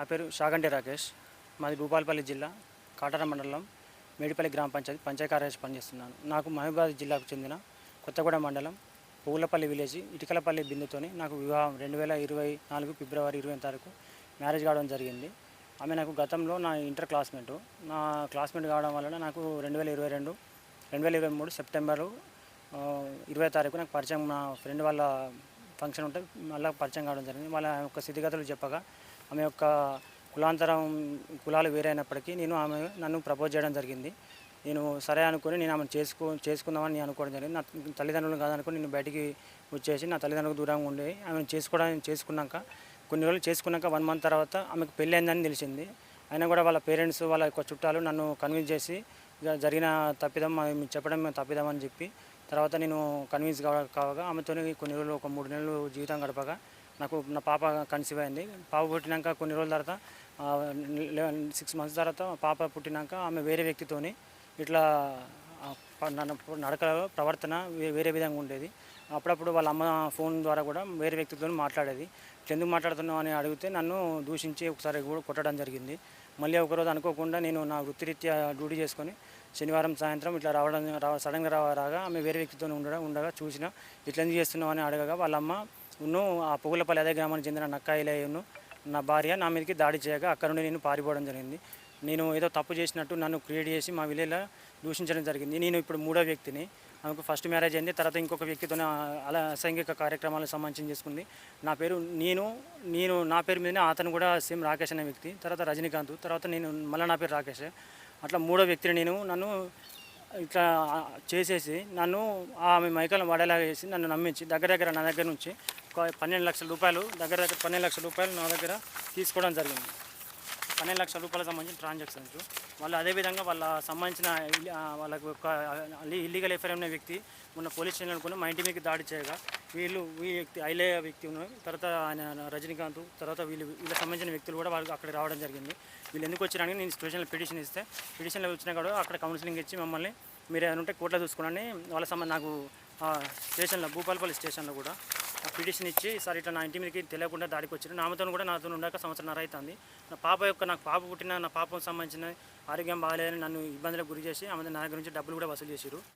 నా పేరు షాగంటి రాకేష్. మాది భూపాలపల్లి జిల్లా కాటారం మండలం మేడిపల్లి గ్రామ పంచాయతీ కార్యదర్శి పనిచేస్తున్నాను. నాకు మహబూబాబాద్ జిల్లాకు చెందిన కొత్తగూడెం మండలం పువ్వులపల్లి విలేజ్ ఇటుకలపల్లి బిందుతోని నాకు వివాహం 2024 ఫిబ్రవరి 20 తారీఖు మ్యారేజ్ కావడం జరిగింది. ఆమె నాకు గతంలో నా ఇంటర్ క్లాస్మేట్ కావడం వలన నాకు 2023 సెప్టెంబరు 20 తారీఖు నాకు పరిచయం, నా ఫ్రెండ్ వాళ్ళ ఫంక్షన్ ఉంటే మళ్ళీ పరిచయం కావడం జరిగింది. వాళ్ళ యొక్క స్థితిగతులు చెప్పగా ఆమె యొక్క కులాలు వేరైనప్పటికీ నన్ను ప్రపోజ్ చేయడం జరిగింది. నేను సరే అనుకుని నేను ఆమెను చేసుకుందామని నేను అనుకోవడం జరిగింది. నా తల్లిదండ్రులు కాదనుకుని నేను బయటికి వచ్చేసి నా తల్లిదండ్రులకు దూరంగా ఉండి ఆమెను చేసుకున్నాక కొన్ని రోజులు చేసుకున్నాక 1 మంత్ తర్వాత ఆమెకు పెళ్ళి అయిందని తెలిసింది. అయినా కూడా వాళ్ళ పేరెంట్స్, వాళ్ళ యొక్క చుట్టాలు నన్ను కన్విన్స్ చేసి జరిగిన తప్పిదం చెప్పడం తప్పిదమని చెప్పి తర్వాత నేను కన్విన్స్ కావగా ఆమెతో కొన్ని రోజులు ఒక 3 నెలలు జీవితం గడపగా నా పాప కన్సీవ్ అయింది. పాప పుట్టినాక కొన్ని రోజుల తర్వాత 6 మంత్స్ తర్వాత పాప పుట్టినాక ఆమె వేరే వ్యక్తితోని ఇట్లా నడకలో ప్రవర్తన వేరే విధంగా ఉండేది. అప్పుడప్పుడు వాళ్ళ అమ్మ ఫోన్ ద్వారా కూడా వేరే వ్యక్తితో మాట్లాడేది. ఎందుకు మాట్లాడుతున్నావు అని అడిగితే నన్ను దూషించి ఒకసారి కూడా కొట్టడం జరిగింది. మళ్ళీ ఒకరోజు అనుకోకుండా నేను నా వృత్తిరీత్యా డ్యూటీ చేసుకొని శనివారం సాయంత్రం ఇట్లా సడన్గా రాగా ఆమె వేరే వ్యక్తితో ఉండగా చూసిన ఇట్లా ఎందుకు చేస్తున్నావు అని అడగగా వాళ్ళ అమ్మ ఆ పువ్వులపల్లి అదే గ్రామానికి చెందిన నక్కాయిలయ్యను నా భార్య నా మీదకి దాడి చేయగా అక్కడ నుండి నేను పారిపోవడం జరిగింది. నేను ఏదో తప్పు చేసినట్టు నన్ను క్రియేట్ చేసి మా విలేజ్లో దూషించడం జరిగింది. నేను ఇప్పుడు 3వ వ్యక్తిని. ఆమెకు ఫస్ట్ మ్యారేజ్ అయింది. తర్వాత ఇంకొక వ్యక్తితో అలా అసంఘిక కార్యక్రమాలకు సంబంధించి చేసుకుంది. నా పేరు నా పేరు మీదనే అతను కూడా సేమ్ రాకేష్ అనే వ్యక్తి, తర్వాత రజనీకాంత్, తర్వాత మళ్ళీ నా పేరు రాకేష్. అట్లా 3వ వ్యక్తిని నన్ను ఇట్లా చేసేసి ఆమె మైకలను వాడేలాగా చేసి నన్ను నమ్మించి నా దగ్గర నుంచి ఒక 12 లక్షల రూపాయలు 12 లక్షల రూపాయలు నా దగ్గర తీసుకోవడం జరిగింది. 12 లక్షల రూపాయలకు సంబంధించిన ట్రాన్సాక్షన్స్. వాళ్ళు అదేవిధంగా సంబంధించిన వాళ్ళకు ఒక ఇల్లీగల్ ఎఫ్ఐఆర్ ఉన్న వ్యక్తి మొన్న పోలీస్ స్టేషన్ అనుకుని మా ఇంటి మీకు దాడి చేయగా ఈ వ్యక్తి ఐలయ్య వ్యక్తి ఉన్నారు, తర్వాత ఆయన రజనీకాంత్, తర్వాత వీళ్ళకి సంబంధించిన వ్యక్తులు కూడా వాళ్ళకి అక్కడికి రావడం జరిగింది. వీళ్ళు ఎందుకు వచ్చినారని నేను స్టేషన్లో పిటిషన్లో వచ్చినా కూడా అక్కడ కౌన్సిలింగ్ ఇచ్చి మమ్మల్ని మీరు ఏమైనా ఉంటే కోర్టులో చూసుకోండి వాళ్ళ నాకు స్టేషన్లో భూపాలపల్లి స్టేషన్లో కూడా పిటిషన్ ఇచ్చి సార్ ఇట్లా నా ఇంటి మీదకి తెలియకుండా దాడికి వచ్చారు. నాతో ఉండక సంవత్సరంన్నర అవుతుంది. నాకు పాప పుట్టిన నా పాపకు సంబంధించిన ఆరోగ్యం బాగాలేదని నన్ను ఇబ్బందులకు గురి చేసి ఆమె నా దగ్గర నుంచి డబ్బులు కూడా వసూలు చేశారు.